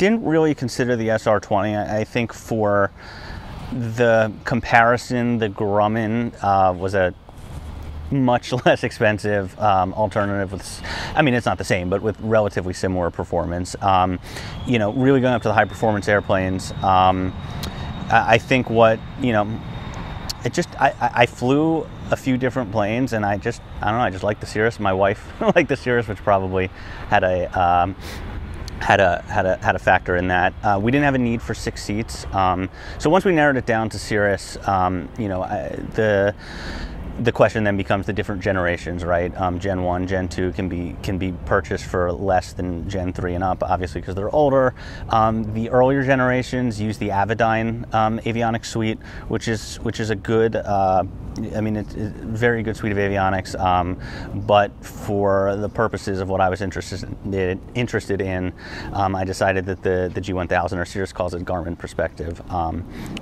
didn't really consider the SR20. I think for the comparison, the Grumman was a much less expensive alternative with, I mean, it's not the same, but with relatively similar performance. You know, really going up to the high performance airplanes. I think what, you know, it just, I flew a few different planes, and I don't know, I just like the Cirrus. My wife liked the Cirrus, which probably had a factor in that. We didn't have a need for 6 seats. So once we narrowed it down to Cirrus, you know, the question then becomes the different generations, right? Gen 1, Gen 2 can be purchased for less than Gen 3 and up, obviously because they're older. The earlier generations use the Avidyne avionics suite, which is a good, I mean, it's a very good suite of avionics, but for the purposes of what I was interested in, I decided that the G1000, or Cirrus calls it Garmin Perspective,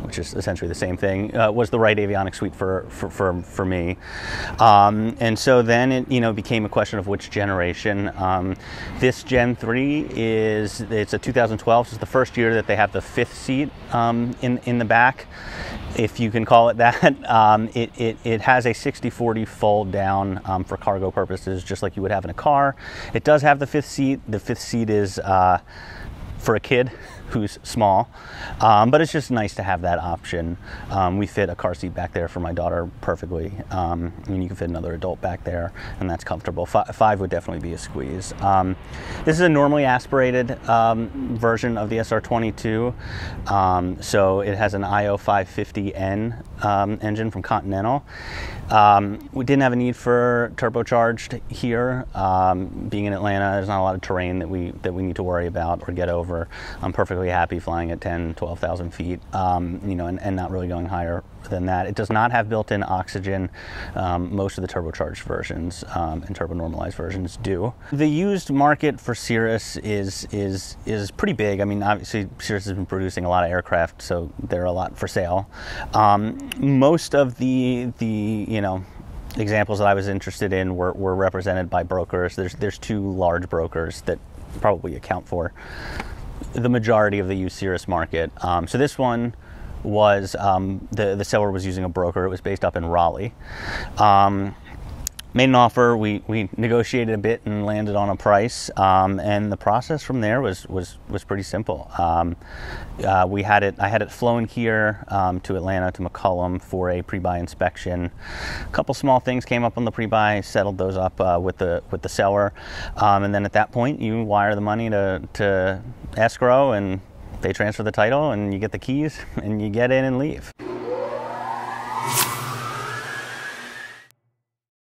which is essentially the same thing, was the right avionics suite for me. And so then it, you know, became a question of which generation. This Gen 3 it's a 2012, so it's the first year that they have the 5th seat in the back, if you can call it that. It has a 60/40 fold down for cargo purposes, just like you would have in a car. It does have the 5th seat. The 5th seat is for a kid who's small, but it's just nice to have that option. We fit a car seat back there for my daughter perfectly, and you can fit another adult back there, and that's comfortable. 5 would definitely be a squeeze. This is a normally aspirated version of the SR22, so it has an IO 550N engine from Continental. We didn't have a need for turbocharged here. Being in Atlanta, there's not a lot of terrain that we need to worry about or get over. I'm perfectly happy flying at 10, 12,000 feet, you know, and not really going higher than that. It does not have built-in oxygen. Most of the turbocharged versions and turbo-normalized versions do. The used market for Cirrus is pretty big. I mean, obviously Cirrus has been producing a lot of aircraft, so there are a lot for sale. Most of the you know, examples that I was interested in were represented by brokers. There's 2 large brokers that probably account for the majority of the used Cirrus market. So this one was, the seller was using a broker. It was based up in Raleigh. Made an offer, we negotiated a bit and landed on a price, and the process from there was pretty simple. I had it flown here to Atlanta, to McCollum, for a pre-buy inspection. A couple small things came up on the pre-buy, settled those up with the seller, and then at that point you wire the money to escrow, and they transfer the title, and you get the keys, and you get in and leave.